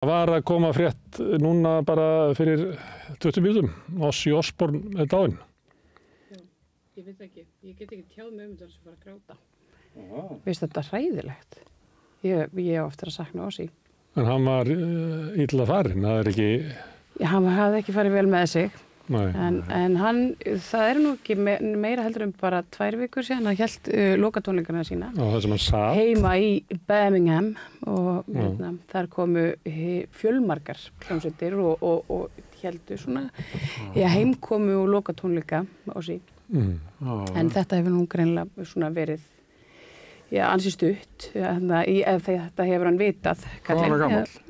Það var að koma frétt núna bara fyrir 20 mínútum. Ozzy Osbourne dáinn. Já, ég veit ekki. Ég get ekki tjáð mig það sem fara að gráta. Veist þetta hræðilegt? Ég á eftir að sakna Ozzy. En hann var illa farinn, það ekki... Já, hann hafði ekki farið vel með sig. Nei. En hann, það nú ekki meira heldur bara 2 vikur síðan hann hélt lokatónleikana sína. Og það sem hann sat. Heima í Birmingham og þar komu fjölmargar hljómsveitir og héldu svona heimkomu og lokatónleika Ozzy. En þetta hefur nú greinilega svona verið ansi stutt. Þetta hefur hann vitað. Hvað var hann gamall?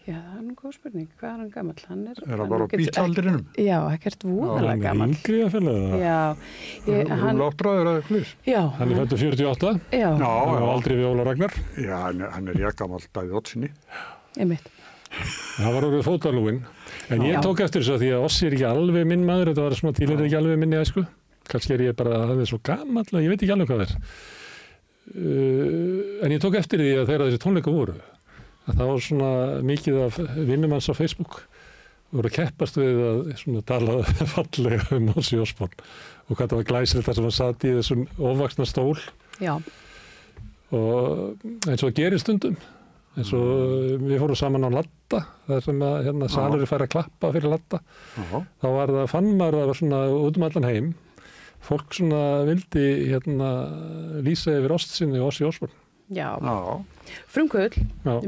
Já, það nú góð spurning. Hvað hann gamall? Hann hann bara á bílaldrinum? Já, ekkert voðalega gamall. Hann yngri að fæla það. Já. Hann láttraður að flýs? Já. Hann fæddur 48. Já. Hann var aldrei við Óla Ragnar. Já, hann ég gamall Davíð Oddssyni. Einmitt. Það var orðið fótalúin. En ég tók eftir þess að því að Ozzy ekki alveg minn maður. Þetta var svona tílir ekki alveg minni æsku. Kannski ég bara að það svo gamall að ég veit ekki alveg hvað það En ég tók eftir því að þegar þessi tónleika voru að það var svona mikið af vinnumanns á Facebook voru að keppast við að svona tala fallega Ozzy Osbourne og hvað það var glæsilegt þar sem hann sat í þessum ofvaxna stól. Já. Og eins og að gera stundum eins og við fórum saman á Latta þar sem að salurinn fær að klappa fyrir Latta. Þá var það fann maður það var svona út allan heim fólk svona vildi lýsa yfir ást sinni Ozzy Osbourne. Já. Frumkvöðl,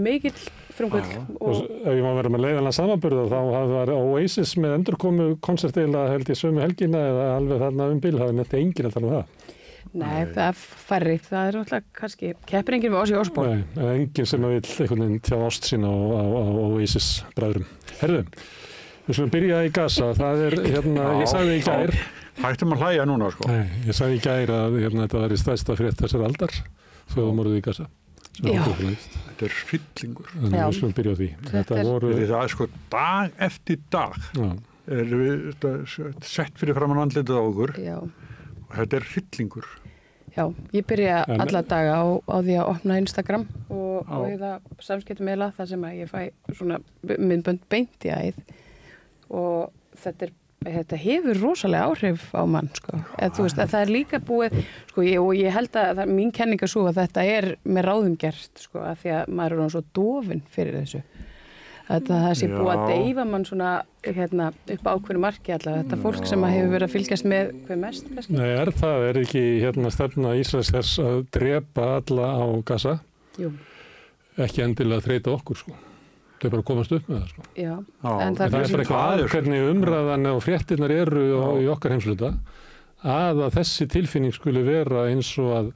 mikill frumkvöðl. Og ef ég má vera með leiðanlega samanburða þá var Oasis með endurkomu konsert eiginlega held ég sömu helgina eða alveg þarna bil, það nefndi enginn að tala það. Nei, það er færri. Það náttúrulega kannski keppir enginn við Ozzy Osbourne. Nei, enginn sem vill einhvern veginn tjá ást sína á Oasis bræðrum. Herðu, við skulum byrja í Gaza. Það ég sagði í gær. Hættum að hlæja núna, sko. Nei, ég sagði í gær að þetta var í stærsta frétt þessar aldar. Þjóðamorðið í Gaza. Já. Þetta er hryllingur. Þannig við skulum byrja á því. Þetta voru... Það er sko dag eftir dag. Erum við sett fyrir framan andlitið á okkur. Já. Og þetta er hryllingur. Já, ég byrja alla daga á því að opna Instagram og eða samskiptamiðla þar sem að ég fæ svona myndbönd beint í æð og þetta hefur rosalega áhrif á mann, sko. Þú veist, að það er líka búið, sko, og ég held að mín kenning er svo að þetta er með ráðum gert, sko, að því að maður er svo dofinn fyrir þessu. Að það sé búið að deyfa mann svona, upp á ákveðnu marki allavega. Þetta fólk sem hefur verið að fylgjast með hvað mest, kannski. Nei, það er ekki stefna Ísraelshers að drepa alla á Gaza. Jú. Ekki endilega að þreyta okkur, sko. Það er bara að komast upp með það, sko. Já. En það er bara eitthvað hvernig umræðan og fréttirnar eru í okkar heimsluta að þessi tilfinning skuli vera eins og að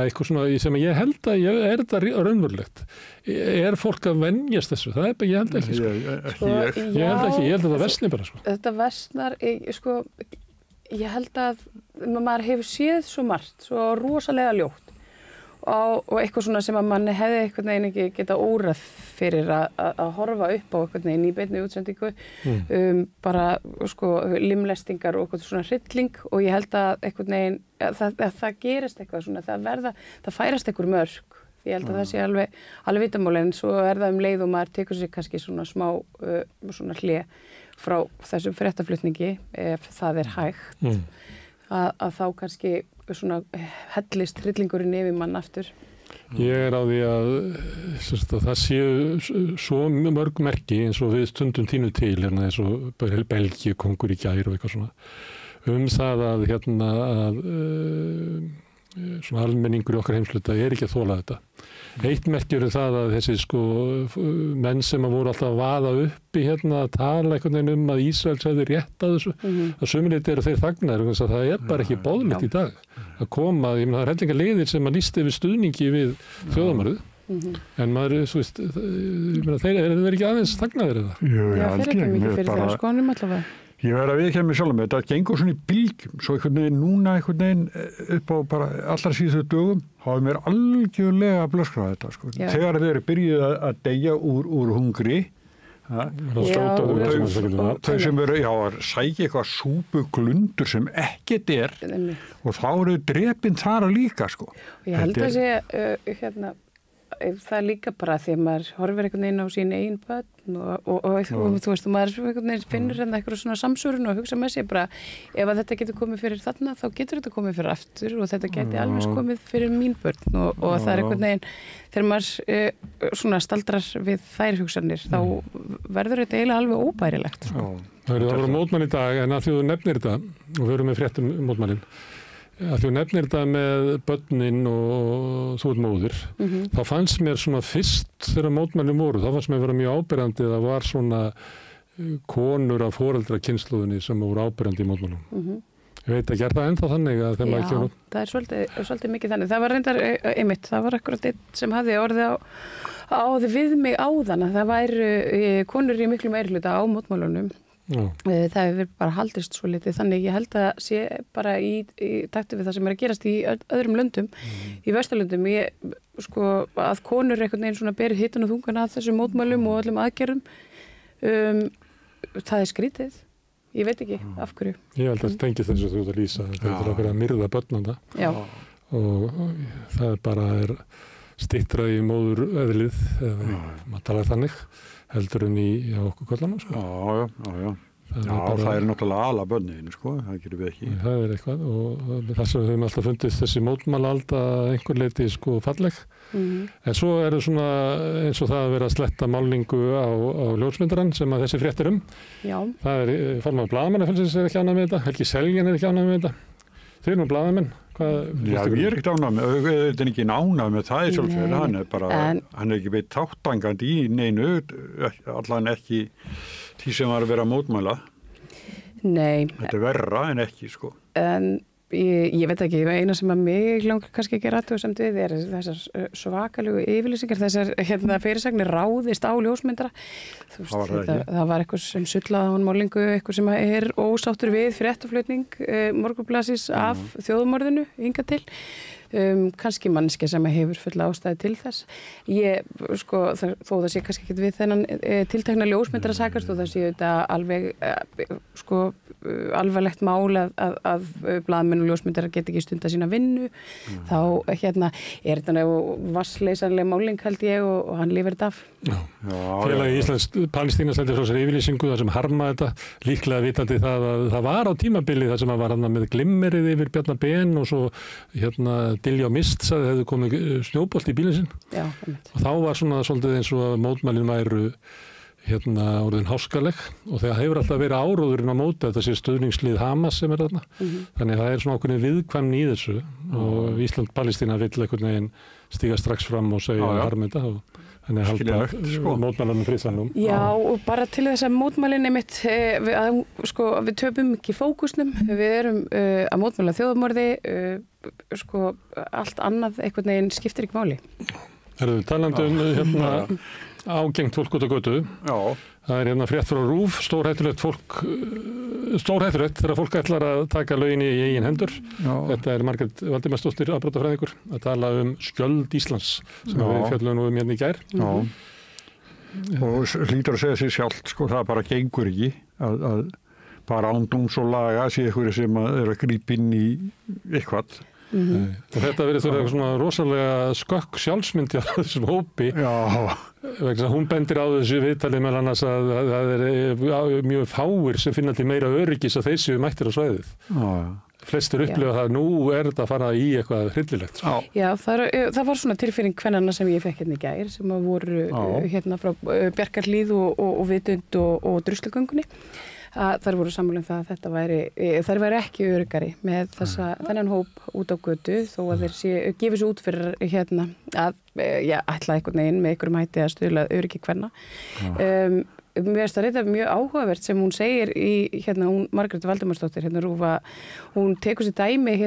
eitthvað svona sem ég held að er þetta raunverulegt. Er fólk að venjast þessu? Það er bara, ég held ekki, sko. Ég held ekki, ég held að það versni bara, sko. Þetta versnar, sko, ég held að maður hefur séð svo margt, svo rosalega ljótt. Og eitthvað svona sem að mann hefði einhvern veginn ekki geta órað fyrir að horfa upp á einhvern veginn í beinni útsendingu bara sko limlestingar og eitthvað svona hrylling og ég held að einhvern veginn að það gerist eitthvað svona það færast einhver mörk ég held að það sé alveg vitamál en svo er það leið og maður tekur sér kannski svona smá svona hlé frá þessum fréttaflutningi ef það er hægt að þá kannski svona hellist hryllingurinn yfir mann aftur. Ég er á því að það séu svo mörg merki eins og við stundum tínu til eins og Belgíu kongur í gær og eitthvað svona það að svona almenningur í okkar heimsluta er ekki að þola þetta. Eitt merkjur það að þessi sko menn sem voru alltaf að vaða upp í að tala einhvern veginn að Ísraels hefði rétt að þessu að sumuleyti eru þeir þagnar það er bara ekki boðlegt í dag að koma, ég meina það er hellinga leiðir sem að lýst yfir stuðningi við þjóðamorðið en maður, þú veist þeir eru ekki aðeins þagnaðir eða? Já, þeir ekki mikið fyrir þeirra skoðanum allavega. Ég verð að viðurkenna mig sjálf með þetta gengur svona í bylgjum, svo einhvern veginn núna einhvern veginn upp á bara allar síðustu dögum, hafa mér algjörlega blöskrað þetta, sko. Þegar þeir eru byrjuð að deyja úr hungri, þau sem eru, að sækja eitthvað súpuglundur sem ekkert er og þá eru drepin þar líka, sko. Ég held að sé, það er líka bara því að maður horfir einhvern veginn á sín eigin börn og þú veist, maður einhvern veginn finnur hérna eitthvað svona samsvörun og hugsa með sér bara ef að þetta getur komið fyrir þarna þá getur þetta komið fyrir aftur og þetta geti alveg komið fyrir mín börn og það er einhvern veginn þegar maður svona staldrar við þær hugsanir þá verður þetta eiginlega alveg óbærilegt sko. Það voru mótmæli í dag en að því þú nefnir þetta og við erum með fréttum mótmælin að því þú nefnir þetta með börnin og þú ert móðir þá fannst mér svona fyrst þegar mótmælin voru, þá fannst mér vera mjög áberandi það var svona konur af foreldrakynslóðinni sem voru áberandi í mótmælum ég veit ekki, það ennþá þannig að þeim ekki Já, það er svolítið mikið þannig það var reyndar einmitt, það var akkurat einn sem hafði orðið á því við mig áðan að það væru konur í miklu meirihluta á mótmælunum það hefur bara haldist svo litið þannig ég held að sé bara í takti við það sem er að gerast í öðrum löndum í Vesturlöndum sko að konur einhvern veginn svona beri hitan og þungan að þessum mótmælum og öllum aðgerðum það er skrítið ég veit ekki af hverju Ég held að það tengist þess að þú ert að lýsa þetta er að vera að myrða börnanda og það er bara styttra í móður eðlið maður talar þannig heldur en í okkur kollanum sko. Já, það er náttúrulega ala börnin, sko, það gerum við ekki. Það er eitthvað og þess að við höfum alltaf fundist þessi mótmælalda einhver leiti sko falleg. En svo er það svona eins og það að vera að sletta málningu á ljósmyndarann sem að þessi fréttir Já. Það er formaður blaðamannafélagsins er ekki ánægð með þetta, Helgi Seljan er ekki ánægð með þetta. Þið eru nú blaðamenn. Já, ég er ekkert ánægð með, auðvitað er ekki ánægð með það í sjálfsögur, hann er bara, hann er ekki veit þáttangandi í neinu, allan ekki því sem var að vera að mótmæla. Nei. Þetta er verra en ekki, sko. En ég veit ekki, eina sem að mig langar kannski ekki athugasemd við er þessar svakalegu yfirlýsingar, þessar fyrirsagnir ráðist á ljósmyndara. Það var eitthvað sem sullaði á hann málingu, eitthvað sem er ósáttur við fréttaflutning Morgunblaðsins af þjóðmorðinu hingað til. Kannski manneskja sem hefur fulla ástæði til þess. Ég, sko, þó það sé kannski ekki við þennan tiltekna ljósmyndara sakast og það sé þetta alveg, sko, alvarlegt mál að blaðamenn og ljósmyndara get ekki stunda sína vinnu. Þá, er þetta vassleysanleg máling held ég og hann lifir þetta af. Félagi Íslands Palestína sendir frá sér yfirlýsingu þar sem harma þetta, líklega vitandi það að það var á tímabili þar sem að var hann með glimmerið yfir Bjarna Ben og svo Dilja Mist sagði hefðu komið snjóbolt í bílinn sinn. Já, og þá var svona svolítið eins og að mótmælin væru orðin háskaleg og það hefur alltaf verið áróðurinn á móti þetta sé stuðningslið Hamas sem er þarna. Þannig að það er svona ákveðin viðkvæmni í þessu og Ísland Palestína vill einhvern veginn stíga strax fram og segja harmenda og þannig að halda mótmælanum friðsamlegum. Já, og bara til þess að mótmælin einmitt, við töpum ekki fókusnum, við erum að mótmæla þjóðmorði, allt annað einhvern veginn skiptir ekki máli. Talandi ágengt fólk út á götu. Það er frétt frá RÚV, stórhættulegt þegar fólk ætlar að taka lögin í eigin hendur. Þetta er Margrét Valdimarsdóttir afbrotafræðingur að tala skjöld Íslands sem við fjöllum nú hérna í gær. Og hlýtur að segja sér sjálft, sko, það bara gengur ekki að bara án dóms og laga sé einhverju sem er að grípa inn í eitthvað. Og þetta verið eitthvað svona rosalega skökk sjálfsmyndi á þessum hópi vegna að hún bendir á þessu viðtalið meðal annars að það er mjög fáir sem finna til meira öryggis að þeir séu mættir á svæðið. Flestir upplifa það nú er þetta að fara í eitthvað hryllilegt. Já, það var svona tilfinning kvennanna sem ég fekk hérna í gær sem voru hérna frá Bjarkarhlíð og Vitund og Druslugöngunni. Þær voru sammála það að þetta þær væri ekki öruggari með þennan hóp út á götu þó að þeir gefi svo út fyrir að ætla einhvern veginn með einhverjum hætti að stuðla öryggi kvenna. Mér finnst það reynda mjög áhugavert sem hún segir í hún Margrét Valdimarsdóttir RÚV hún tekur sér dæmi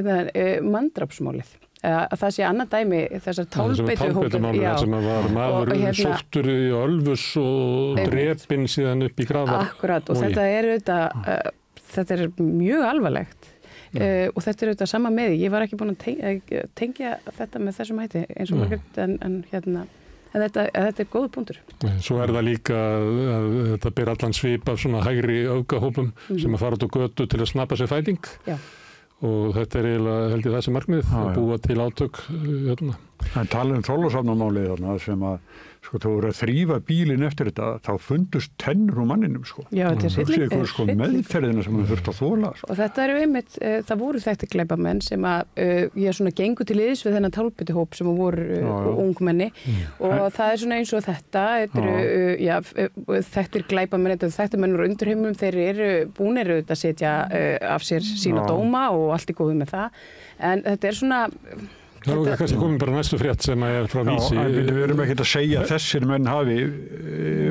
manndrápsmálið. Að það sé annað dæmi þessar tálbeitumáli sem var maður sóttur í Ölfus og drepinn síðan upp í grafar. Akkurat og þetta er mjög alvarlegt og þetta er auðvitað sama með ég var ekki búin að tengja þetta með þessum hætti eins og Margrét en þetta er góð punktur. Svo er það líka að þetta ber allan svip af svona hægri öfgahópum sem að fara út á götu til að snappa sér fæting. og þetta eiginlega held ég þessi markmið að búa til átök hérna. En tala Þorlákshafnarmálið þarna sem að sko þú voru að þrífa bílinn eftir þetta, þá fundust tennur úr manninum sko. Já, þetta er sko meðferðina sem þau þurft að þola. Sko. Og þetta eru einmitt, það voru þekktir glæpamenn sem að ég svona gengu til liðs við þennan tálbyttihóp sem voru ungmenni og það er svona eins og þetta eru þekktir glæpamenn, þekktir mennur undirheimum, þeir eru búnir að setja af sér sína dóma og allt í góðu með það, en þetta er svona Það er kannski komin bara næstu frétt sem að frá Vísi. Já, við erum ekki að segja að þessir menn hafi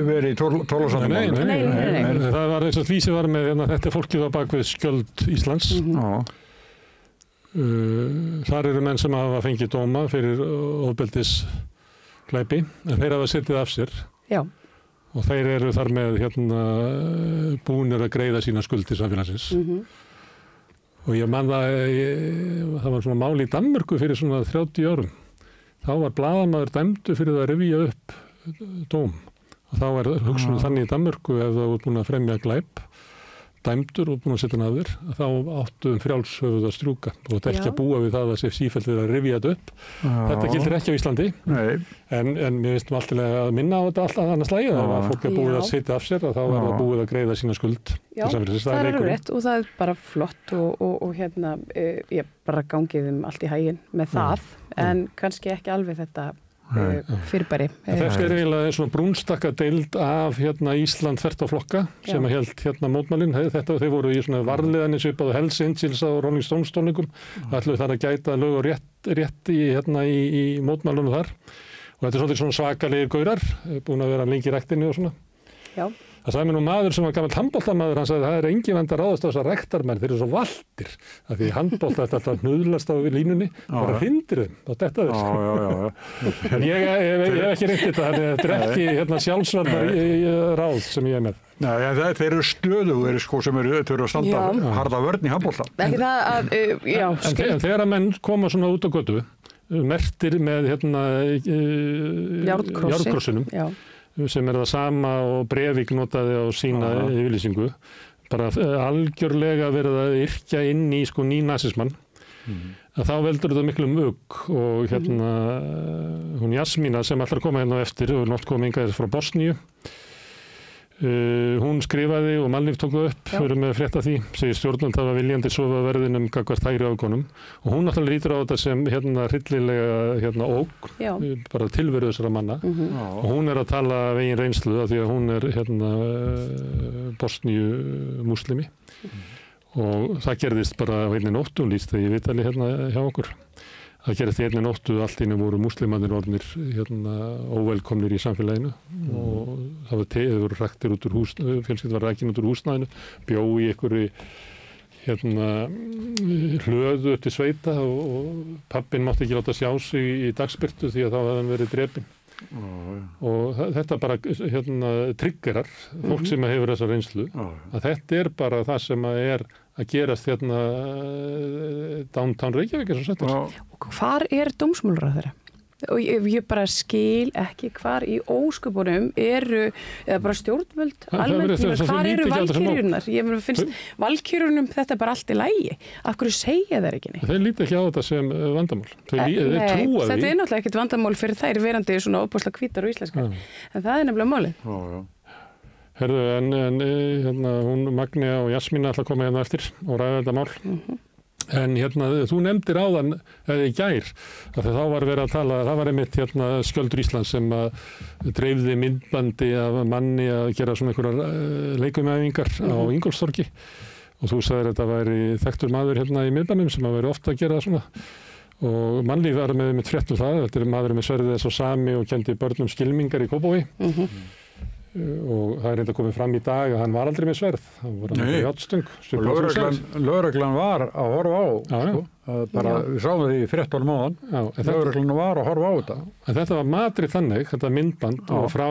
verið í Þorlákshafnarmálinu. Nei. Það var eins og Vísi var með þetta fólkið á bakvið skjöld Íslands. Þar eru menn sem hafa fengið dóma fyrir ofbeldisglæpi, en þeir hafa setið af sér. Já. Og þeir eru þar með búnir að greiða sína skuld til samfélagsins. Og ég man það var svona mál í Danmörku fyrir svona 30 árum. Þá var blaðamaður dæmdur fyrir að rifja upp dóm. Og þá var hugsunum þannig í Danmörku ef það voru búin að fremja glæp, dæmdur og búin að setja hann að þér, þá áttu frjálshöfuð að strjúka. Og þetta ekki að búa við það að sé sífellt við að rifja þetta upp. Þetta gildir ekki á Íslandi. En mér finnst alltaf að minna á þetta alltaf annars lagi. Það var fólk að búið að setja af sér og þá var það búið að greiða sína skuld. Já, það er alveg rétt og það er bara flott og ég bara gangið allt í hæginn með það, en kannski ekki alveg þetta fyrirbæri. Þetta er eiginlega svona brúnstakka deild af Ísland þvert á flokka sem að held mótmælin. Þeir voru í svona varliðanis upp á Hells Angels á Rolling Stones tónleikum. Ætluðu þar að gæta lög og rétt í mótmælunum þar. Og þetta er svolítið svona svakalegir gaurar, búin að vera lengi í ræktinni og svona. Já. Það sagði mér nú maður sem var gamall handboltamaður, hann sagði það er engin vend að ráðast á þessar rektarmenn, þeir eru svo valdir. Af því handbolta er alltaf hnuðlast á línunni, bara hrindir þeim, þá detta þeir. Já. En ég hef ekki reynt þetta, þannig að þetta er ekki sjálfsvarnar ráð sem ég er með. Nei, þeir eru stöðugir sko sem eru að standa harða vörn í handbolta. Ekki það að, En þegar að menn koma svona út á götu, merktir með járnkrossinum, sem það sama og Breivik notaði á sína yfirlýsingu, bara algjörlega verið að yrkja inn í sko nýnasismann, að þá veldur þetta miklu mugg og hún Jasmína sem allar koma á eftir og nátt kom hingað frá Bosníu, hún skrifaði og Mannlíf tók það upp, við erum með að frétta því, segir stjórnvöld hafa viljandi sofa verðinum gagnvart hægri ákonum og hún náttúrulega lítur á þetta sem hryllilega ógn, bara tilveru þessara manna og hún er að tala af eigin reynslu af því að hún er Bosníu múslimi og það gerðist bara á einni nóttu, hún lýst þegar ég vitali hjá okkur. Það gerist í einni nóttu, allt inni voru múslimarnir orðnir óvelkomnir í samfélaginu og það voru raktir út úr fjölskyldan var rakin út úr húsnæðinu, bjó í einhverju hlöðu upp til sveita og pabbinn mátti ekki láta sjá sig í dagsbirtu því að þá hafði hann verið drepinn. Og þetta bara triggerar fólk sem hefur þessa reynslu að þetta er bara það sem er að gerast downtown Reykjavík eins og settir. Og hvar er dómsmálaráðherra? Og ég bara skil ekki hvar í ósköpunum eru, eða bara stjórnvöld almennt, hvar eru valkyrjurnar? Ég finnst valkyrjunum þetta bara allt í lagi. Af hverju segja þeir ekki neitt? Þeir líta ekki á þetta sem vandamál. Þeir trúa því. Þetta er náttúrulega ekkert vandamál fyrir þær verandi svona óbúslega hvítar og íslenskar. En það er nefnilega málið. Herðu, en hún Magnea og Jasmína ætla að koma eftir og ræða þetta mál. En þú nefndir áðan í gær að þá var verið að tala, það var einmitt Skjöldur Íslands sem dreifði myndbandi af manni að gera svona einhverjar leikumæfingar á Ingólfstorgi og þú sagðir að þetta væri þekktur maður í miðbænum sem að veri ofta að gera svona og Mannlíf var með frétt það, þetta er maðurinn með sverðið þess og sami og kendi börnum skylmingar í Kópavogi. Og það er reynda komið fram í dag að hann var aldrei með sverð, það var hann í játtstöng. Lögreglan var að horfa á, við sáum því í fréttunum áðan, lögreglan var að horfa á þetta. En þetta var matrið þannig, þetta myndband og frá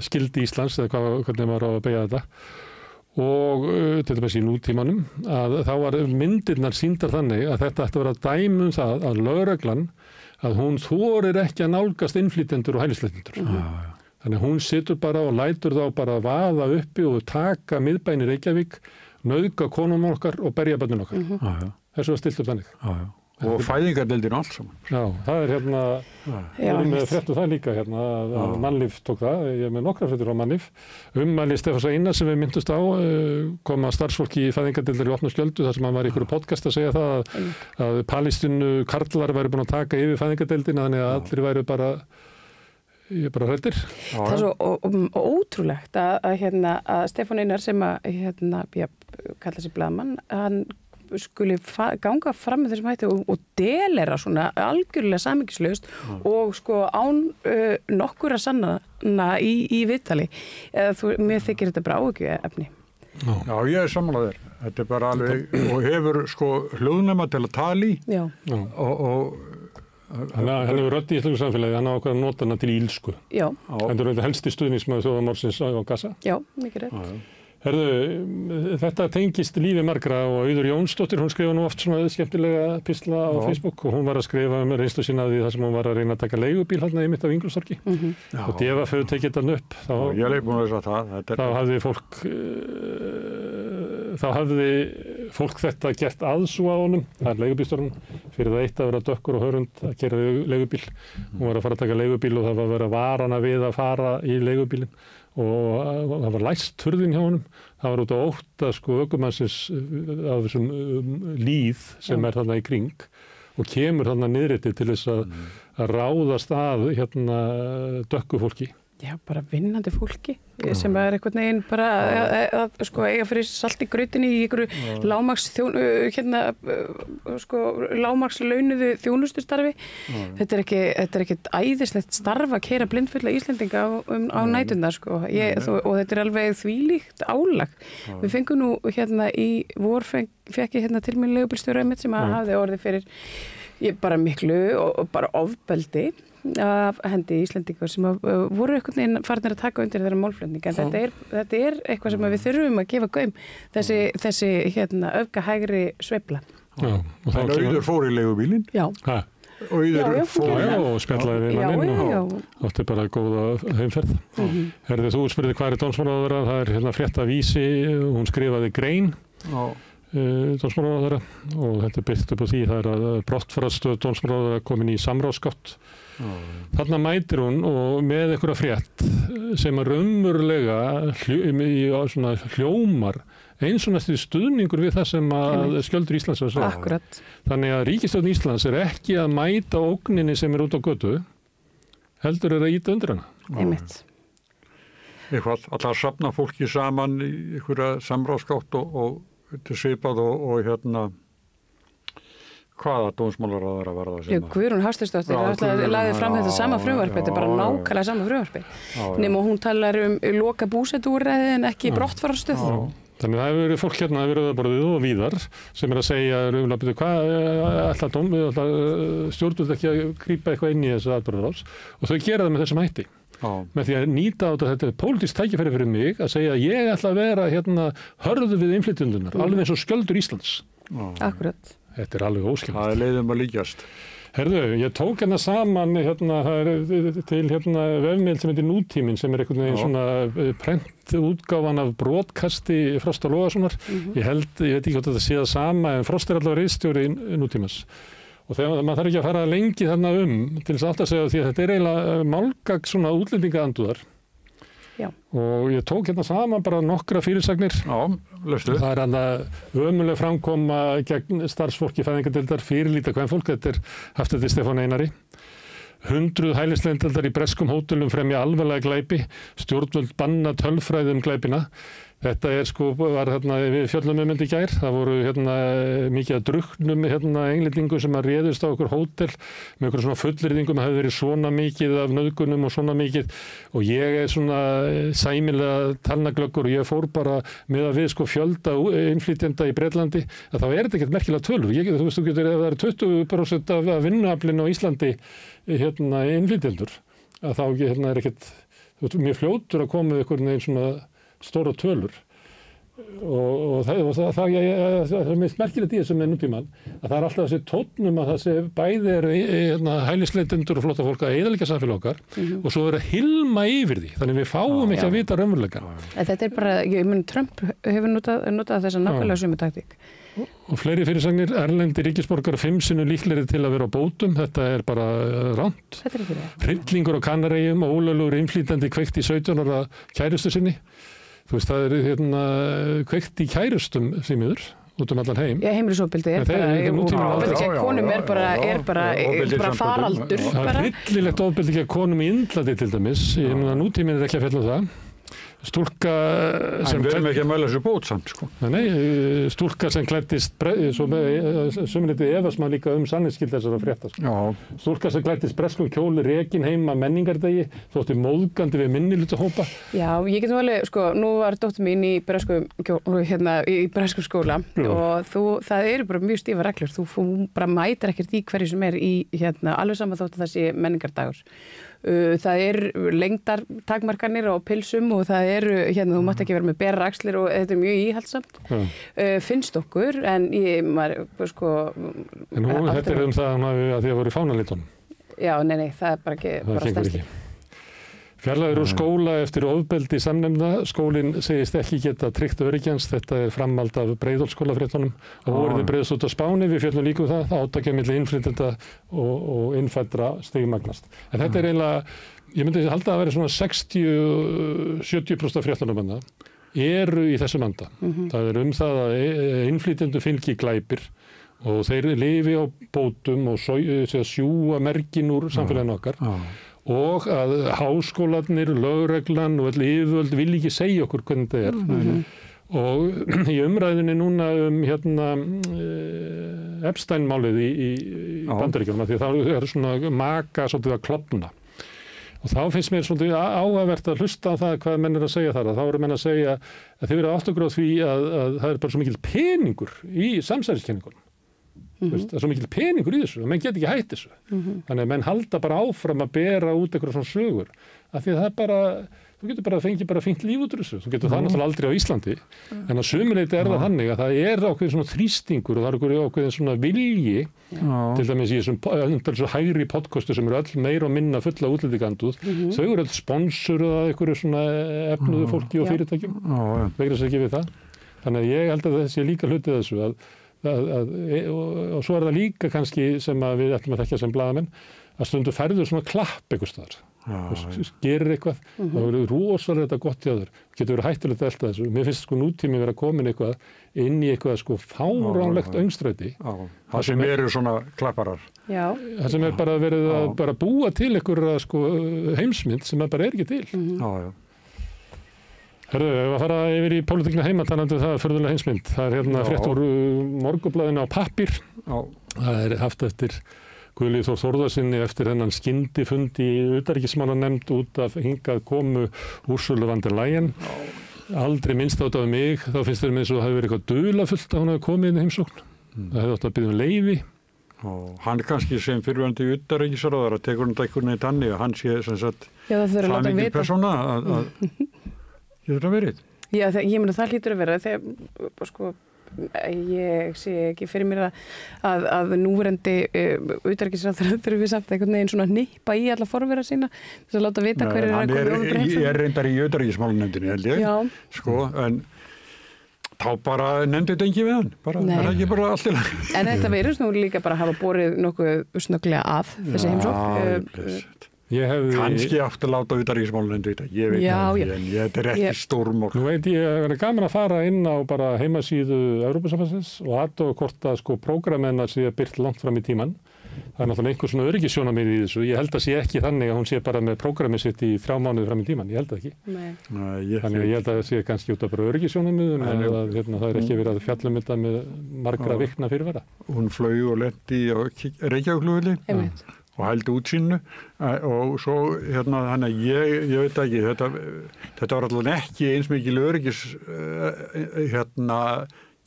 skildi Íslands, eða hvernig maður á að beygja þetta, og til dæmis í nútímanum, að þá var myndirnar sýndar þannig að þetta ætti að vera dæmi það að lögreglan að hún þorir ekki að nálgast innflytjendur og hælisleitendur. Þannig að hún situr bara og lætur þá bara vaða uppi og taka miðbæni Reykjavík nauðga konum okkar og berja börnin okkar. Þessu var stilt upp þannig. Og fæðingardeildin allt saman. Já, það hérna, við erum með fréttu það líka að Mannlíf tók það, ég er með nokkra fréttur á Mannlíf. Ummæli Stefáns Einars sem við myndust á, koma starfsfólki í fæðingardeildar í opnu skjöldu, þar sem hann var í einhverju podcast að segja það að Palestínu karlar væri búin að taka yfir fæðingardeildina, þannig að allir væri bara hræddir. Það er svo ótrúlegt að Stefán Einar sem kalla sig blaðmann, hann skuli ganga fram með þessum hætti og delera svona algjörlega samhengislaust og sko án nokkur að sanna í viðtali. Mér þykir þetta bara áhyggjuefni. Já, ég er sammála þér. Þetta er bara alveg, og hefur sko hljóðnema til að tala í. Já. Og hann hefur rödd í íslensku samfélagi, hann á okkar að nota hana til ílsku. Já. Þetta er þetta helsti stuðningsmaður þjóðarmorðsins á Gaza. Já, mikið rétt. Herðu, þetta tengist lífi margra og Auður Jónsdóttir, hún skrifa nú oft svona skemmtilega pistla á Facebook og hún var að skrifa reynslu sína því þar sem hún var að reyna að taka leigubíl hérna í mitt af Ingólfstorgi og DFF hefur tekið þetta upp. Ég er búin að þess að þá hafði fólk þetta gert aðsúga á honum, það er leigubílstjórinn, fyrir það eitt að vera dökkur og hörund að keyra leigubíl. Hún var að fara að taka leigubíl og það var að vera varana við að fara í leigubílinn. Og það var læst hurðin hjá honum, það var út á ótta sko ökumannsins af þessum líð sem er þarna í kring og kemur þarna niðriti til þess að ráðast að dökku fólki. Já, bara vinnandi fólki sem er einhvern veginn bara að sko eiga fyrir salt í grautinni í einhverju lágmarkslaunuðu þjónustustarfi. Þetta er ekkert æðislegt starf að keyra blindfulla Íslendinga á næturnar sko. Og þetta er alveg þvílíkt álag. Við fengum nú í vor fekk ég til mín leigubílstjóra einmitt sem hafði orðið fyrir bara miklu og bara ofbeldi af hendi Íslendingar sem voru einhvern veginn farnir að taka undir þeirra málflutning en þetta er eitthvað sem við þurfum að gefa gaum þessi öfgahægri sveifla. En Auður fór í leigubílinn? Já. Auður fór og spjallaði við manninn og átti bara góða heimferð. Herðu, þú spurði hvað er dómsmálaráðherra, það er frétt af Vísi, hún skrifaði grein dómsmálaráðherra og þetta er byggt upp á því það er að brottfararstöð dómsmálaráðherra komin í samráðsgátt. Þarna mætir hún og með einhverja frétt sem að raunverulega hljómar eins og næstu stuðningur við það sem að Skjöldur Íslands var að segja. Akkurat. Þannig að ríkisstjórn Íslands er ekki að mæta ógninni sem er út á götu, heldur er að ýta undir hana. Einmitt. Eitthvað, alltaf að safna fólki saman í einhverja samráðsgátt og til svipað og hvaða dómsmálaráðherra var það sem að... Guðrún Hafsteinsdóttir lagði fram þetta sama frumvarpi, þetta er bara nákvæmlega sama frumvarpi. Nema hún talar loka búsetuúrræði en ekki brottfararstöð. Þannig að það hefur verið fólk hérna að vera borðið og víðar sem er að segja hvað ætla stjórnvöld ekki að grípa eitthvað inn í þessu atburðarás og þau gera það með þessum hætti. Með því að nýta á þetta er pólitískt tækifæri fyrir mig að segja að ég ætla að vera hörðu við innflytjendunar, alveg eins og Skjöldur Íslands. Akkurat. Þetta er alveg óskiljanlegt. Það er leiðum að líkjast. Herðu, ég tók saman, það er til vefmiðl sem heitir Nútíminn sem er einhvern veginn svona prentútgáfan af brotkasti Frosta Logasonar. Ég veit ekki hvort þetta sé það sama en Frost er allavega ritstjóri Nútímans. Og þegar maður þarf ekki að fara lengi þarna til þess að segja því að þetta er eiginlega málgagn svona útlendingaandúðar. Já. Og ég tók saman bara nokkra fyrirsagnir. Já, lestu. Það er ömuleg framkoma gegn starfsfólki fæðingardeildar fyrirlíta kvenfólk. Þetta er haft eftir Stefán Einari. 100 hælisleitendur í breskum hótelum fremja alvarlega glæpi. Stjórnvöld banna tölfræði glæpina. Þetta var við fjöllum í gær. Það voru mikið að drukknum englendingu sem að réðust á okkur hótel með okkur svona fullyrðingum að hafi verið svona mikið af nauðgunum og svona mikið og ég er svona sæmilega talnaglöggur og ég fór bara með að við fjölda innflytjenda í Bretlandi að þá er þetta ekkert merkilega tölur. Þú veist, ef það eru 20% af vinnuaflinu á Íslandi innflytjendur að þá er ekkert mjög fljótur að koma við einhvern veginn svona stóra tölur og það er mest merkilegt í þessu með nútíman að það er alltaf þessi tónnum að það sé bæði hælisleitendur og flotta fólk að eyðileggja samfélag okkar og svo er að hilma yfir því, þannig við fáum ekki að vita raunveruleikann. Þetta er bara, ég mun Trump hefur notað þessa nákvæmlega sömu taktík. Og fleiri fyrirsagnir, erlendi ríkisborgar 5 sinnum líklegri til að vera á bótum, þetta er bara rangt. Þetta er ekki það. Hryllingur á Kanaríum og ólöglegur innflytjandi kveikt í 17 ára kærustu sinni. Þú veist, það er kveikt í kærustum því miður, út allan heim. Já, heimilisofbeldi er bara, ofbeldi gegn konum er bara faraldur. Það er hryllilegt ofbeldi gegn konum í Indlandi til dæmis, nútíminn er ekki að fjalla það. Stúlka sem við erum ekki að mæla þessu bót samt, sko. Nei, stúlka sem klæddist sömuleyti efasmann líka sannleiksgildi þessara frétta, sko. Stúlka sem klæddist breskum kjóli rekin heima menningardegi, þótti móðgandi við minnihlutahópa. Já, ég get nú alveg, sko, nú var dóttir mín í breskum skóla og það eru bara mjög stífa reglur. Þú bara mætir ekkert í hverju sem er í alveg saman þótt að það sé menningardagur. Það er lengdar takmarkanir á pilsum og það eru, þú mátt ekki vera með bera axlir og þetta er mjög íhaldsamt. Finnst okkur, en sko... En þetta er það að því að voru fánalitunum? Já, nei, það er bara ekki, bara stærst ekki. Fjarlægur úr skóla eftir ofbeldi samnefnda. Skólinn segist ekki geta tryggt öryggans. Þetta er framhald af Breiðholtsskólafréttunum. Og voruði breiðast út á Spáni, við fjöllum líka það. Átakið milli innflytjenda og innfæddra stigmagnast. En þetta er eiginlega, ég myndi halda að vera svona 60-70% af fréttunum eru í þessum anda. Það er það að innflytjendur fylgi glæpir og þeir lifi á bótum og sjúga mergin úr samfélaginu okkar. Og að háskólarnir, lögreglan og öll yfirvöld vil ekki segja okkur hvernig þetta er. Og í umræðinni núna Epstein-málið í Bandaríkjunum, því það er svona maka svolítið að klofna. Og þá finnst mér svolítið áhugavert að hlusta á það hvað menn er að segja þar. Þá eru menn að segja að þeir eru áttugur á því að það er bara svo mikil peningur í samsæriskenningunum. Það er svo mikil peningur í þessu og menn get ekki hætt þessu. Þannig að menn halda bara áfram að bera út einhverja svona sögur. Af því að það er bara, þú getur bara fengið bara fínt líf út úr þessu. Þú getur það náttúrulega aldrei á Íslandi. En að sumuleyti er það þannig að það er ákveðin svona þrýstingur og það er ákveðin svona vilji, til dæmis í þessum hægri podcastu sem eru öll meira og minna fulla útlendingaandúð. Þau eru öll sponsoruð af einhverju svona efnuðu fólki og fyrirtækjum. Vegna þess ekki við það. Þannig að ég held að það sé líka hlutið þessu og svo er það líka kannski sem að við ætlum að þekkja sem blaðamenn að stundu færður svona klapp einhvers staðar. Gerir eitthvað, það verður rosalega þetta gott hjá þér, getur verið hættulegt að elta þessu. Mér finnst sko nútími vera komin eitthvað inn í eitthvað sko fáránlegt öngstræti. Það sem eru svona klapparar. Það sem er bara verið að bara búa til einhverja sko heimsmynd sem bara er ekki til. Herðu, ef að fara yfir í pólitíkina heima talandi það er furðulega heimsmynd. Það er frétt úr Morgunblaðinu á pappír. Það er haft eftir Guðlaugi Þór Þórðarsyni eftir þennan skyndifund í utanríkismálanefnd út af hingað komu Ursulu von der Leyen. Aldrei minnst á þetta af mig. Þá finnst þér með eins og það hefur verið eitthvað dularfullt að hún hefði komið inn í heimsókn. Það hefði átt að biðja leyfi. Hann kannski sem fyrirverandi utanríkisráðherra tekur hann einhvern veginn þannig að hann sé sem sagt samvikið persóna að getur það verið? Já, ég meina það hlýtur að vera þegar sko ég sé ekki fyrir mér að núverandi utanríkisráðherra þurfum við samt einhvern veginn svona hnippa í alla forvera sína þess að láta vita hverju er að koma ofan bremsu. Hann er reyndar í utanríkismálanefndinni held ég, sko, en þá bara nefndi þetta ekki við hann, bara, er það ekki bara allt í lagi. En þetta verður nú líka bara að hafa borið nokkuð snögglega að þessi heimsókn. Kannski átt að láta utanríkismálanefnd vita, ég veit ekki, en þetta er ekki stórmál. Nú veit ég að það er gaman að fara inn á bara heimasíðu Evrópusambandsins og athuga hvort að sko prógramennar sé byrt langt fram í tímann. Það er náttúrulega einhver svona öryggissjónarmið í þessu. Ég held að sé ekki þannig að hún sé bara með prógramið sitt í 3 mánuði fram í tímann. Ég held það ekki. Þannig að ég held að það sé kannski út af bara öryggissjónarmiðum en það er ekki verið að fjalla um þetta með margra vikna fyrirvara. Hún flaug og lenti á Reykjavíkurflugvelli og hældi útsýninu og svo þannig að ég veit ekki, þetta var allavega ekki eins mikil öryggis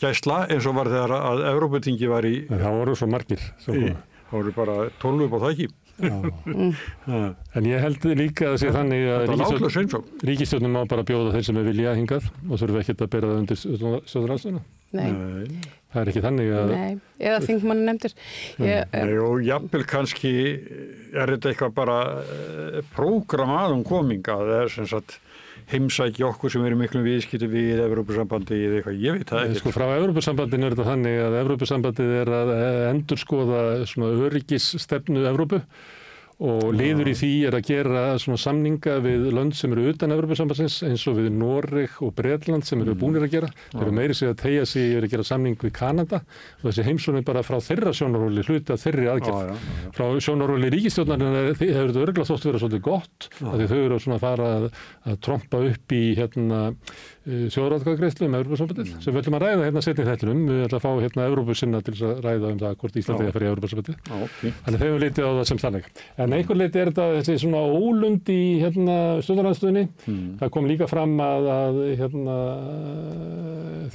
gæsla eins og var þegar að Evrópuþingi var í... Það voru svo margir. Það voru bara 12 upp á þakki. En ég held líka að það sé þannig að ríkisstjórnin má bara bjóða þeir sem er vilja hingað og þurfa ekkert að bera það undir stjórnarandstöðuna. Nei. Það er ekki þannig að... Nei, eða þingmanni nefndir. Nei, og jafnvel kannski er þetta eitthvað bara prógram kominga, það er sem sagt heimsækja okkur sem eru miklu viðskipti við Evrópusambandi eða eitthvað, ég veit það ekki. Sko frá Evrópusambandinu er þetta þannig að Evrópusambandið er að endurskoða svona öryggisstefnu Evrópu og liður í því er að gera svona samninga við lönd sem eru utan Evrópusambandsins eins og við Noreg og Bretland sem eru búnir að gera. Þeir eru meiri sig að teygja sig að gera samning við Kanada og þessi heimsókn er bara frá þeirra sjónarhóli hluti af þeirri aðgerð. Frá sjónarhóli ríkisstjórnarinnar hefur þetta örugglega þótt vera svolítið gott af því þau eru svona að fara að trompa upp í þjóðaratkvæðagreiðslu Evrópusambandið sem við ætlum að ræða seinna í þættinum. Við ætlum að fá Evrópusinna til að ræða það hvort Íslandi að fara í Evrópusambandið. Þannig þeir eru litið á það sem þannig. En einhver leiti er þetta þessi svona ólund í stjórnarandstöðunni. Það kom líka fram að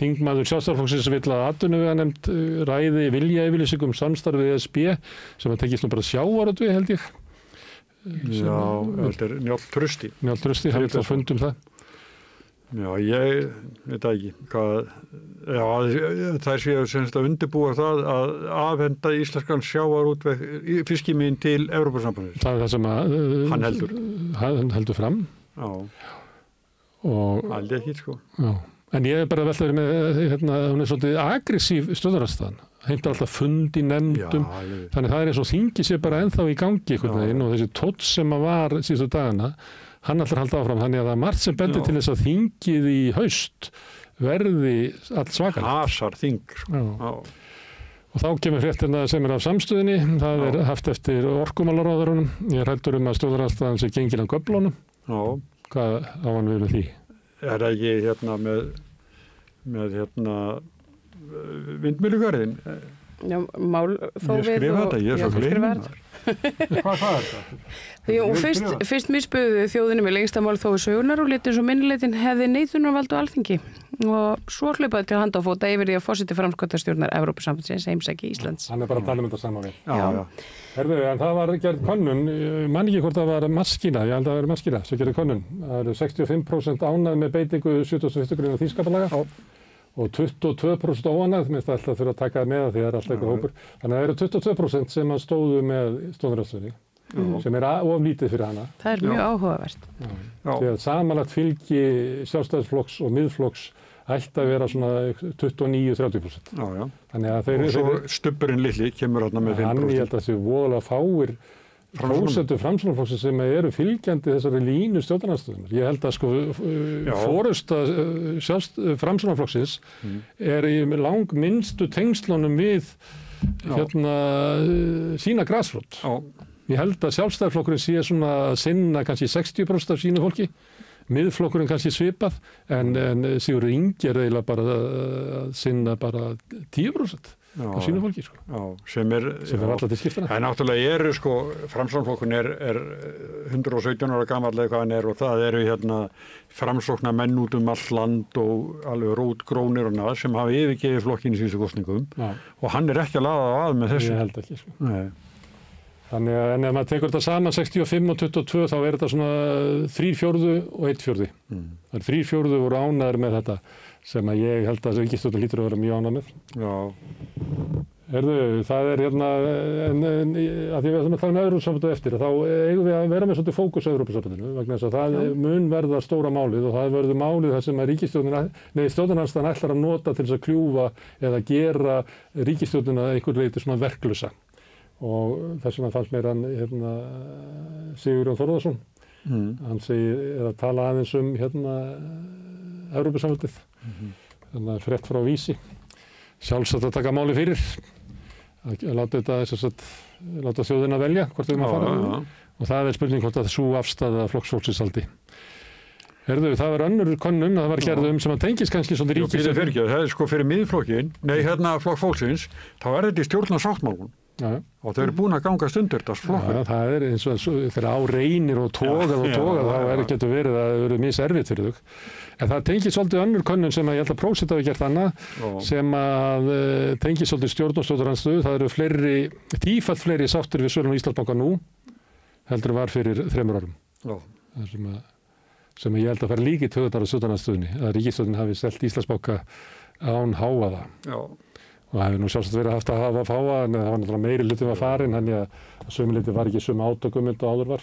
þingmaður Sjálfstæðisflokksins vill að atvinnuveganefnd ræði viljayfirlýsingu samstarf við ESB sem að tekist nú bara sjávarútvegi held ég. Já, þetta er Njáll Trausti. Njáll Trausti, hann vill að fundum það. Já, ég veit ekki hvað, þær séu semst að undirbúa það að afhenda íslenskan sjávarútveg fiskiminn til Evrópusambandsins. Það er það sem að hann heldur fram. Já. Og aldrei ekki, sko. Já. En ég er bara veltaður með, hún er svolítið aggressív stjórnarandstaðan. Heimtar alltaf fund í nefndum. Þannig það er eins og þingi sé bara ennþá í gangi einhvern veginn og þessi tótt sem að var síðustu dagana hann ætlar að halda áfram, þannig að það er margt sem bendir til þess að þingið í haust verði allt svakalegt. Hasar þing. Og þá kemur fréttina sem er af samstöðinni, það er haft eftir orkumálaráðurunum. Ég er hræddur að stjórnarandstaðan sé gengin af göflunum. Hvað á hann við með því? Er það ekki með vindmyllugarðin? Já, ég skrifa þetta, ég er svo gleymd. Hvað er þetta? Fyrst misbuðu þjóðinni með lengsta mál þó sögunar og litin svo minnileitin hefði neitunarvald á Alþingi og svo hlaupaði til handa á fóta yfir því að forseti framkvæmdastjórnar Evrópusambandsins heimsæki Íslands. Hann er bara að tala þetta saman við. Já. Herðu, en það var gerð könnun, man ekki hvort það var Maskína, ég held að það var Maskína sem gerði könnun. Það eru 65% ánægð með beitingu 71. grein þingskapalaga og 22% óánægð, minnst alltaf þurfa að taka það með því það er alltaf eitthvað hópur. Þannig að það eru 22% sem að stóðu með stjórnarandstöðunni. Sem er of lítið fyrir hana. Það er mjög áhugavert. Því að samanlagt fylgi Sjálfstæðisflokks og Miðflokks ætti að vera svona 29-30%. Þannig að þeir... Og svo stubburinn litli kemur þarna með 5%. Ég held að þessi voðalega fáir prósentu Framsóknarflokksins sem eru fylgjandi þessari línu stjórnarandstöðunnar. Ég held að sko forysta Framsóknarflokksins er í langminnstu tengslunum við sína grasrót. Ég held að Sjálfstæðisflokkurinn sé svona að sinna kannski 60% af sínu fólki, Miðflokkurinn kannski svipað, en Sigurður Ingi er eiginlega bara að sinna bara 10% af sínu fólki. Sko. Já, sem er alltaf til skiptana. En náttúrulega eru sko, Framsóknarflokkurinn er 117 ára gamall eða hvað hann er og það eru framsóknarmenn út allt land og alveg rótgrónir og nað sem hafa yfirgefið flokkinn í síðustu kosningum og hann er ekki að laða að með þessu. Ég held ekki, sko. Nei. Þannig að ef maður tekur þetta saman 65 og 22 þá er þetta svona 3/4 og 1/4. Það er 3/4 voru ánægðir með þetta sem að ég held að ríkisstjórnin hlýtur að vera mjög ánægð með. Já. Það er að því við ætlum að tala um Evrópusambandið eftir þá eigum við að vera með svolítið fókus á Evrópusambandinu vegna þess að það mun verða stóra málið og það verður málið þar sem að stjórnarandstaðan ætlar að nota til þess að kljúfa eða gera ríkisstjórnina einhver leyti svona verklausa. Og þess vegna fannst mér hann Sigurjón Þórðarson hann er að tala aðeins Evrópusambandið þannig að frétt frá Vísi sjálfsagt að taka máli fyrir að láta þjóðina velja hvort þau maður fara og það er spurning hvort að sú afstaða flokksfólksins haldi. Það var önnur könnun að það var gerð sem að tengist kannski svolítið ríkisstjórn. Það er sko fyrir Miðflokkinn, flokk fólksins, þá er þetta í stjórnarsáttmálum. Og þau eru búin að ganga stundur þess flokkur. Það er eins og þegar á reynir og tógað þá getur verið að það eru miservitt fyrir þau. En það tengist svolítið önnur könnun sem að ég held að Prósit hafi gert annað sem að tengist svolítið stjórn og stjórnarandstöðu. Það eru tífalt fleiri sáttir við sölum Íslandsbanka nú heldur var fyrir 3 árum. Já. Sem ég held að fara líki töðunar á stjórnarandstöðunni, að ríkisstjórnin hafi selt Íslandsbanka án hávaða. Já. Og það hefði nú sjálfsagt verið haft að hafa fáa, en það var náttúrulega meiri hluti var farin, þannig að sömuleyti var ekki sömu átökum og áður var.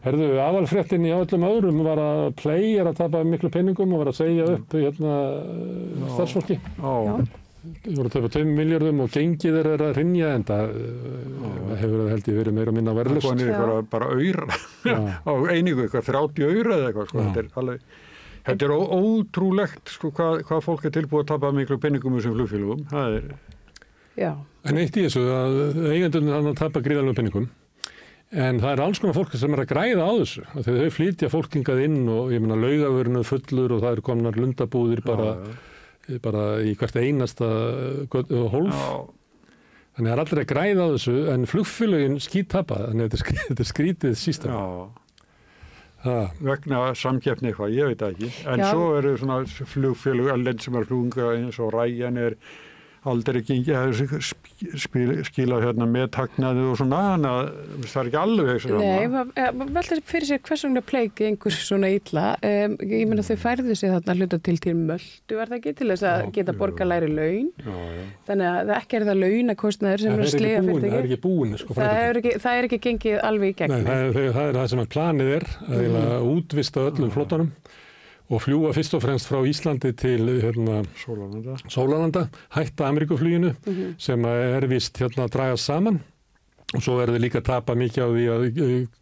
Herðu, aðalfréttin í öllum öðrum var að Play að tapa miklu peningum og var að segja upp starfsfólki. Það voru að tapa 2 milljörðum og gengið er að hrynja, en það hefur það held ég verið meira og minna verðlust. Það er bara auðra á einingu, 30 aura eða eitthvað, sko. Þetta er alveg... Þetta er ótrúlegt sko, hvað fólk er tilbúið að tapa miklu peningum í þessum flugfélögum. Það er... Já. En eitt í þessu að eigendurnir hann að tapa gríðarlegum peningum. En það er alls konar fólk sem er að græða á þessu. Þegar þau flytja fólk hingað inn og ég meina Laugavörinu fullur og það eru komnar lundabúðir bara í hvert einasta hólf. Þannig að það er allir að græða á þessu en flugfélögin skíttapa. Þannig að þetta er skrítið sísta. Vegna samkeppni eitthvað, ég veit það ekki. En svo eru svona flugfélög alveg sem er flugunga eins og Ryanair aldrei gengið skilað með hagnaði og svona, þannig að það er ekki alveg svona. Nei, maður veldur fyrir sér hvers vegna Play gengur svona illa. Ég meina þau færðu sig þarna hluta til Möltu, var það ekki, til þess að geta borga lægri laun. Þannig að ekki er það launakostnaður sem er að sliga fyrirtæki. Það er ekki búin, sko. Það er ekki gengið alveg í gegn. Nei, það er það sem að planið er, að útvista öllum flottanum. Og fljúa fyrst og fremst frá Íslandi til Sólalanda, hætta Ameríkufluginu sem er vist að draga saman og svo verður líka að tapa mikið á því að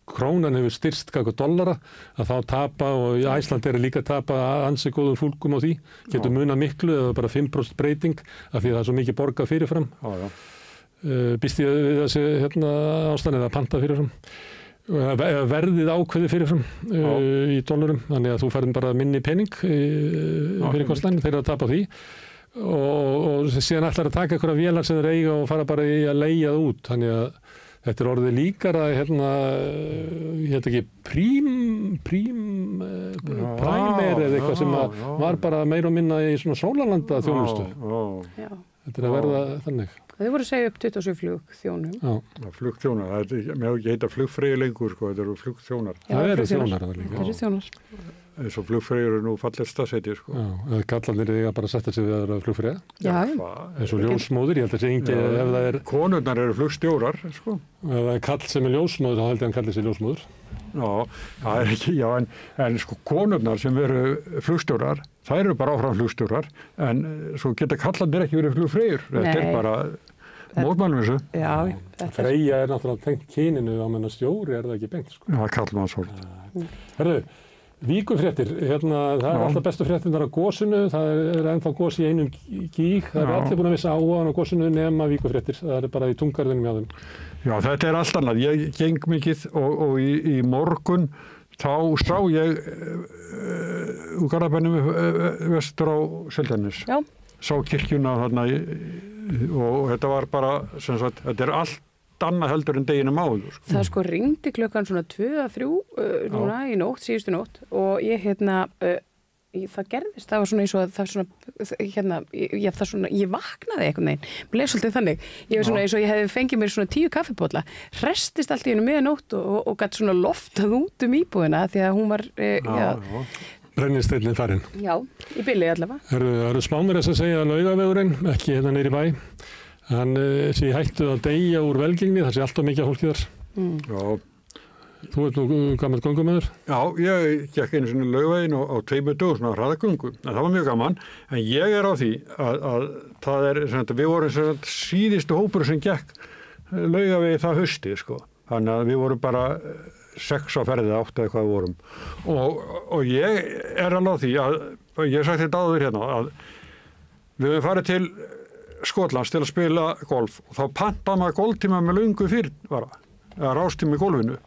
krónan hefur styrst gagnvart dollara að þá tapa og Ísland líka að tapa ansi góðum fúlkum á því, getur munað miklu eða bara 5% breyting af því að það er svo mikið borgað fyrirfram. Býst ég við þessi ástæðan eða panta fyrirfram. Verðið ákveði fyrirfram í dollarum, þannig að þú færðin bara minni pening fyrir kostnæðin, þeir eru að tapa því og síðan ætlar að taka einhverja vélar sem þeir eiga og fara bara í að leigja það út, þannig að þetta er orðið líkara ég heit ekki Primer eða eitthvað sem var bara meira og minna í svona Sólalanda þjónustu. Þetta er að verða þannig. Þau voru að segja upp 27 flugþjónum. Flugþjónar, það er ekki heita flugfreyju lengur, sko, þetta eru flugþjónar. Það eru þjónar það líka. Það eru þjónar. Eins og flugfreyjur eru nú fallegt staðsettir, sko. Já, kallarnir eiga bara að setja sig við að vera flugfreyja. Já. Eins og ljósmóðir, ég held að það sé engi ef það er... Konurnar eru flugstjórar, sko. Ef það er kall sem er ljósmóður, þá held ég að hann kallir sig ljósmóður. Já, það er ekki, en sko konurnar sem eru flugstjórar, það eru bara áfram flugstjórar, en svo geta kallarnir ekki verið flugfreyjur. Þetta er bara mótmælum þessu. Já. Freyja er náttúrulega tengt kyninu, á menna stjóri er það ekki beint, sko. Já, kallmannshóll. Herðu, víkufréttir, það er alltaf bestu fréttirnar á gósinu, það er ennþá gós í einum gíg, það er allir búin að missa áhugann á gósinu nema víkufréttir, það er bara í tungarðinum hjá þeim. Já, þetta er allt annað, ég geng mikið og í morgun þá sá ég úr Garðabænum vestur á Seltjarnarnes, sá kirkjuna þarna og þetta var bara, sem sagt, þetta er allt annað heldur en deginum áður. Það sko ringdi klukkan svona 2-3 núna í nótt, síðustu nótt og ég það gerðist, það var svona eins og það svona, ég vaknaði einhvern veginn, bleið svolítið þannig, ég var svona eins og ég hefði fengið mér svona 10 kaffibolla, hrestist allt í einu miðanótt og gætt svona loftað út íbúðina því að hún var, Brennisteinninn farinn. Já, í bili allavega. Það eru spánir þess að segja að Laugavegurinn, ekki hérna niðri í bæ, hann sé hættu að deyja úr velgengni, það sé alltaf mikið fólki þar. Já. Þú ert nú gamall göngumæður? Já, ég gekk einu sinni Laugaveginn á 2 dögum, svona hraðagöngu, en það var mjög gaman, en ég er á því að það er, við vorum síðustu hópur sem gekk Laugavegi það hausti, sko. Þannig að við vorum bara 6 á ferðið 8 eða hvað við vorum og ég er alveg á því að ég sagt þetta áður hérna að við höfum farið til Skotlands til að spila golf og þá pantaði maður golftíma með löngu fyrir eða rástíma í golfinu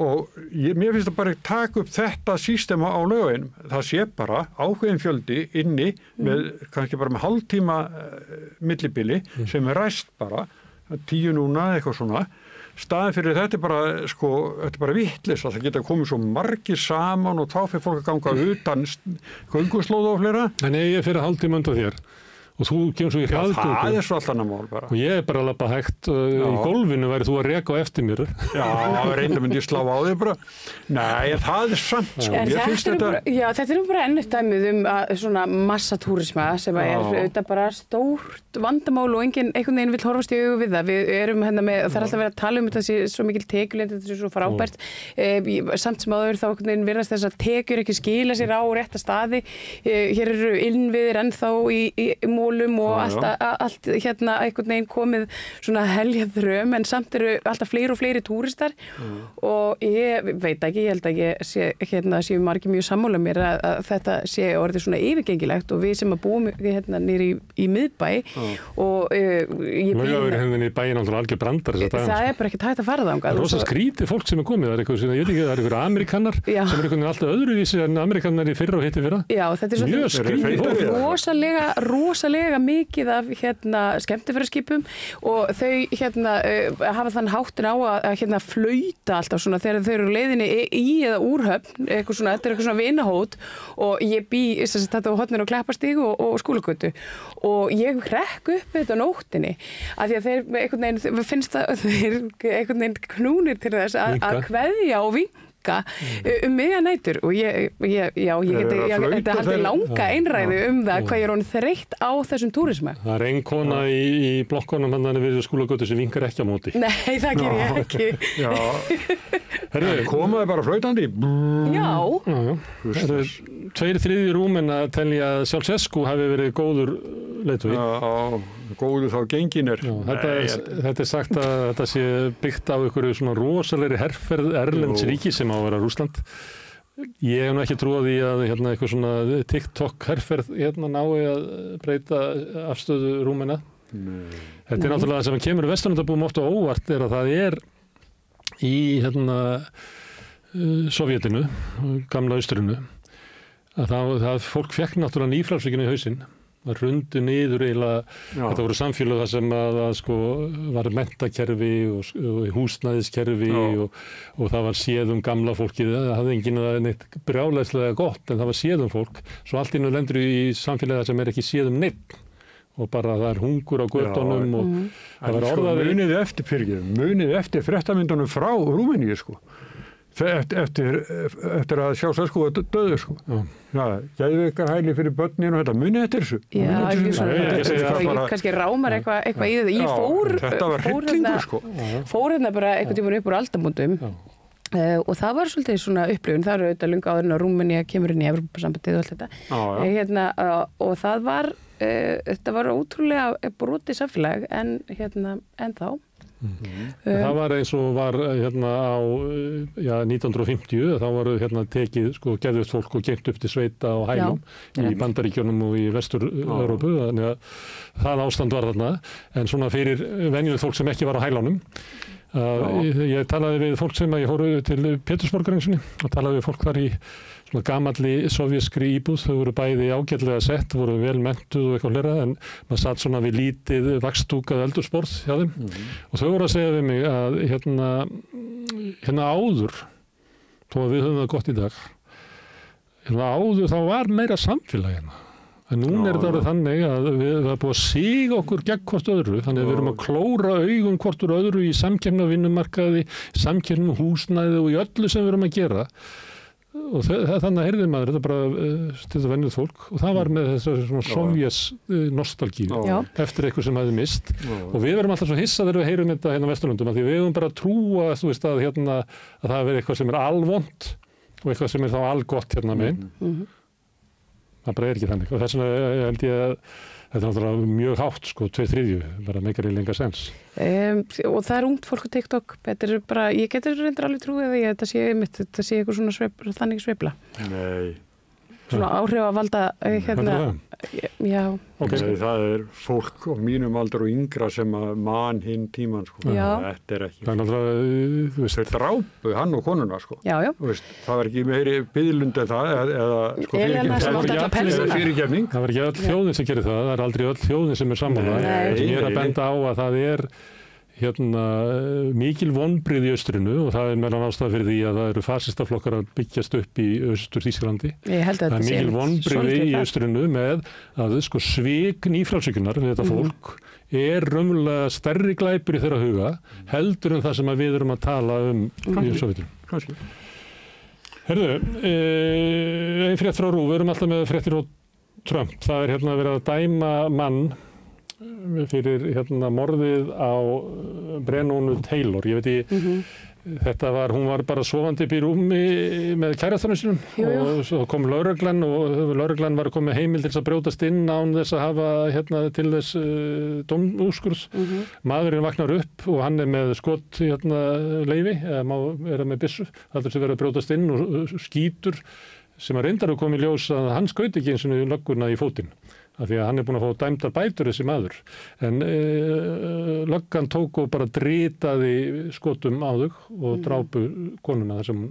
og mér finnst það bara taka upp þetta sístema á Laugaveginum, það sé bara ákveðin fjöldi inni með kannski bara með hálftíma millibili sem er ræst bara 10 núna eitthvað svona. Staðin fyrir þetta er bara vitlaust að það geta komið svo margir saman og þá fyrir fólk að ganga utan gönguslóða og fleira. En ég er fyrir hálftíma undan þér og þú kemur svo í hraðgöngu. Það svo allt annað mál bara. Og ég bara að labba hægt í gólfinu væri þú að reka á eftir mér. Já, reynda myndi ég slá á þig bara. Nei, það samt, sko. Þetta er bara ennett dæmið svona massatúrisma sem auðvitað bara stórt vandamál og einhvern veginn vill horfast í augu við það. Við erum með, það alltaf verið að tala þetta sé svo mikil tekjulind, þetta sé svo frábært. Samt sem áður þá einhvern veginn virðast þess að tekjur ekki skila sér á rétta staði. Hér eru innviðir ennþá í mólum og allt einhvern veginn komið svona heljaðröm, en samt eru alltaf fleiri og fleiri túristar og ég veit ekki, ég held að ég sé séu margir mjög sammála mér að þetta sé orðið svona yfirgengilegt og við sem að búum nýri í miðbæ og í bæinn algjör brandar það er bara ekkert hægt að fara þangað. Það er rosa skrítið fólk sem er komið, það er eitthvað, ég veit ekki, það er eitthvað Amerikanar sem er eitthvað alltaf öðruvísi en Amerikanar í fyrra og hitti fyrra. Já, þetta er mjög skrítið fólk. Rosalega mikið af skemmtiferðaskipum og þau hafa þann háttin á að flauta alltaf svona þegar þau eru leiðinni í eða úr höfn, þetta er eitthvað svona vinahót og ég bý þetta á horninu á Klapparstíg og Skúlagötu og ég hrekk upp þetta á nóttinni af því að þeir einhvern veginn finnst það þeir einhvern veginn knúnir til þess að kveðja og vinka miðja nætur og ég geti haldið langa einræði það hvað ég er honum þreytt á þessum túrisma. Það er ein kona í blokkunum hann við Skúlagötu sem vinkar ekki á móti. Nei, það ger ég ekki. Komaði bara flautandi. Já. 2/3 Rúmena telja að Ceausescu hafi verið góður leiðtogi. Góður þá gengin er. Þetta er sagt að þetta sé byggt á einhverju svona rosalegri herferð erlends ríki sem á að vera Rússland. Ég hef nú ekki trúið því að eitthvað svona TikTok herferð nái að breyta afstöðu Rúmena. Þetta er náttúrulega það sem kemur Vesturlandabúum oft á óvart er að það er í Sovjetinu, gamla Austrinu, að það fólk fekk náttúrulega nýfrjálsvíkinu í hausinn. Það rundi niður eiginlega, þetta voru samfélög þar sem var menntakerfi og húsnæðiskerfi og það var séð gamla fólkið, það hafði enginn neitt brjálæðislega gott en það var séð fólk, svo allt innan lendur í samfélagi sem er ekki séð neitt og bara það er hungur á götunum og það var orðaði. Munið eftir fréttamyndunum frá Rúmeníu sko. Eftir að Ceausescu var döður sko. Geðveikar hæli fyrir börnin og þetta munið eftir þessu. Ég kannski rámar eitthvað í þetta. Þetta var hryllingur sko. Fór bara eitthvað tíma upp úr aldamótum og það var svolítið svona upplifun. Það eru auðvitað lunga áður en að Rúmenía kemur inn í Evrópusambandið og allt þetta. Og þetta var ótrúlega brotið samfélag en þá. Það var eins og var á 1950 þá var tekið geðveikt fólk og geymt upp til sveita á hælum í Bandaríkjunum og í Vestur-Evrópu þannig að það ástand var þarna en svona fyrir venjulegt fólk sem ekki var á hælunum ég talaði við fólk sem ég fór til Pétursborgar og talaði við fólk þar í svona gamalli sovjískri íbúð, þau voru bæði ágætlega sett, voru vel menntuð og eitthvað hlera en maður satt svona við lítið vaxdúkað eldhúsborð hjá þeim og þau voru að segja við mig að hérna áður þó að við höfum það gott í dag áður þá var meira samfélag en núna er þetta orðið þannig að við erum búið að síga okkur gegn hvort öðru þannig að við erum að klóra augum hvort úr öðru í samkeppni á vinnumarkaði, samkeppni á húsnæði og í öllu sem við erum að gera og þannig að heyrði maður þetta bara þetta venjuð fólk og það var með þessari svona sovjés nostalgíu eftir eitthvað sem hefði mist og við verum alltaf svo hissað þegar við heyrum þetta á Vesturlöndum af því við höfum bara að trúa að það veri eitthvað sem er alvont og eitthvað sem er þá algott megin það bara er ekki þannig og þess vegna held ég að þetta er náttúrulega mjög hátt 2/3 bara meikar í lenga sens og það er ungt fólk á TikTok þetta er bara, ég getur reyndar alveg trúið að þetta sé eitthvað svona þannig sveifla svona áhrif að valda það er fólk á mínum aldur og yngra sem að man hinn tíman þetta er ekki þeir drápu hann og konuna það var ekki meiri biðlund en það eða fyrirgefning það var ekki öll þjóðin sem gerir það er aldrei öll þjóðin sem er sammála ég er að benda á að það er mikil vonbrigði í austrinu og það meðal ástæða fyrir því að það eru fasistaflokkar að byggjast upp í Austur-Þýskalandi. Það mikil vonbrigði í austrinu með að svik nýfrjálshyggjunnar við þetta fólk raunverulega stærri glæpur í þeirra huga heldur en það sem við erum að tala í Sovétríkjunum. Herðu, ein frétt frá RÚV, við erum alltaf með fréttir á Trump. Það verið að dæma mann fyrir morðið á Brennonu Taylor. Ég veit ekki, hún var bara sofandi upp í rúmi með kærastanum sínum og svo kom lögreglan og lögreglan var að koma heimild til þess að brjótast inn án þess að hafa til þess dómúrskurð. Maðurinn vaknar upp og hann með skot leyfi, eða má vera með byssu, heldur sem verið að brjótast inn og skýtur sem að reyndar að koma í ljós að hann skaut ekki eins og lögguna í fótinn. Af því að hann búinn að fá dæmdar bætur þessi maður. En löggan tók og bara dritaði skotum á þau og drápu konuna þar sem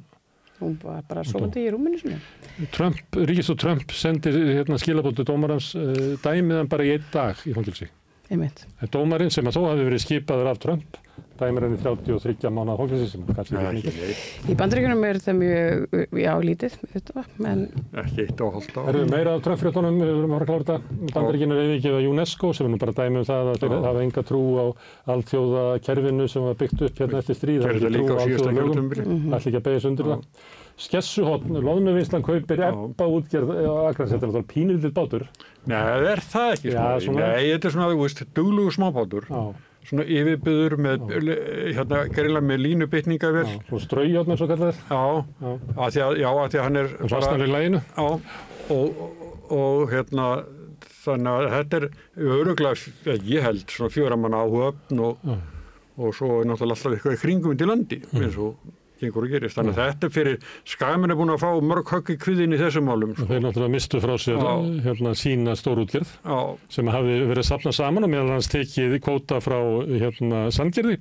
hún var bara sofandi í rúminu sinni. Ríkisstjórn Trump sendir skilaboð til dómarans, dæmið hann bara í 1 dag í fangelsi. Einmitt. En dómarinn sem að þó hafi verið skipaður af Trump, dæmir hann í 33 mánaða fangelsi sem kannski ekki mikið. Í Bandaríkjunum það mjög lítið, menn ekki 1,5 ár. Erum við meira af Trump-fréttunum, við erum að klára þetta. Bandaríkjunum yfirgefið að UNESCO sem nú bara dæmi það að þeir hafa enga trú á alþjóðakerfinu sem var byggt upp eftir stríð. Það er líka á síðasta kjörtímabili. Það ætli ekki að beygja sig undir það. Skessuhorn, loðnuvinnslan kaupir Ebba útgerð á Akranesi, þetta var pínulítill bátur. Nei, það það ekki smá. Nei, þetta svona, duglugu smábátur. Svona yfirbyður með, gerilega með línubitningavél. Og straujárn eins og kallar. Af því að hann og svartan í laginu. Og þannig að þetta örugglega, ég held, svona 4 manna áhöfn og svo náttúrulega alltaf eitthvað í kringum í landi, eins og gengur og gerist. Þannig að þetta fyrir Skagamenn búin að fá mörg högg í kviðinn í þessum málum. Þeir náttúrulega mistu frá sér sína stórútgerð sem hafi verið safnað saman og meðal annars tekið kvóta frá Sandgerði.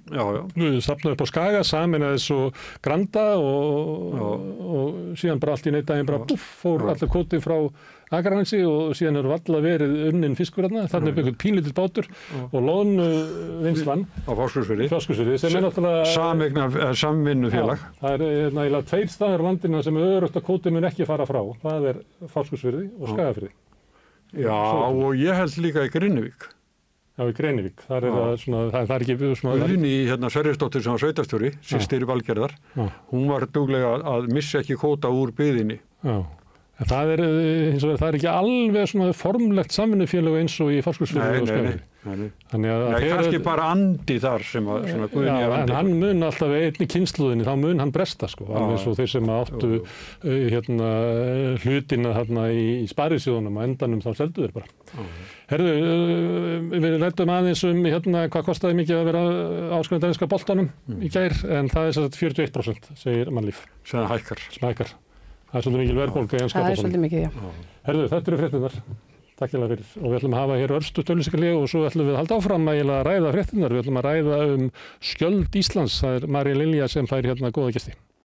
Safnað upp á Skaga, saminaði svo Granda og síðan bara allt í einn daginn bara fór allir kvóti frá Akranesi og síðan hefur valla verið unnin fiskur þarna. Þarna einhvern pínlítill bátur og loðnuvinnslan á Fáskursfirði sem náttúrulega samvinnufélag. Það eiginlega 2 staðir á landinu sem öruggt að kvóti mun ekki fara frá. Það Fáskursfirði og Skagafirði. Já, og ég held líka í Grenivík. Já, í Grenivík. Það er ekki svona... Guðný Sverrisdóttir sem var sveitarstjóri, systir Valgerðar, hún var duglega að missa ekki kvóta úr byggðinni. Já. En það er ekki alveg svona formlegt samvinnufélag eins og í Fáskursfirði og Skagafirði. Nei, kannski bara andi þar sem að svona Guðný andi. En hann mun alltaf einni kynslóðinni, þá mun hann bresta alveg svo þeir sem áttu hlutina þarna í sparisjóðunum og endanum þá seldu þeir bara. Herðu, við ræddum aðeins hvað kostaði mikið að vera áskrifandi enska boltanum í gær, en það er 41%, segir Mannlíf. Sem hækkar. Það er svolítið mikil verðbólga í enska boltanum. Það er svolítið mikið, já. Herðu, þetta eru fréttirnar. Takk fyrir og við ætlum að hafa hér örstutt auglýsingalegu og svo ætlum við að halda áfram að ræða fréttirnar. Við ætlum að ræða skjöld Íslands. Það er María Lilja sem fær góða gesti.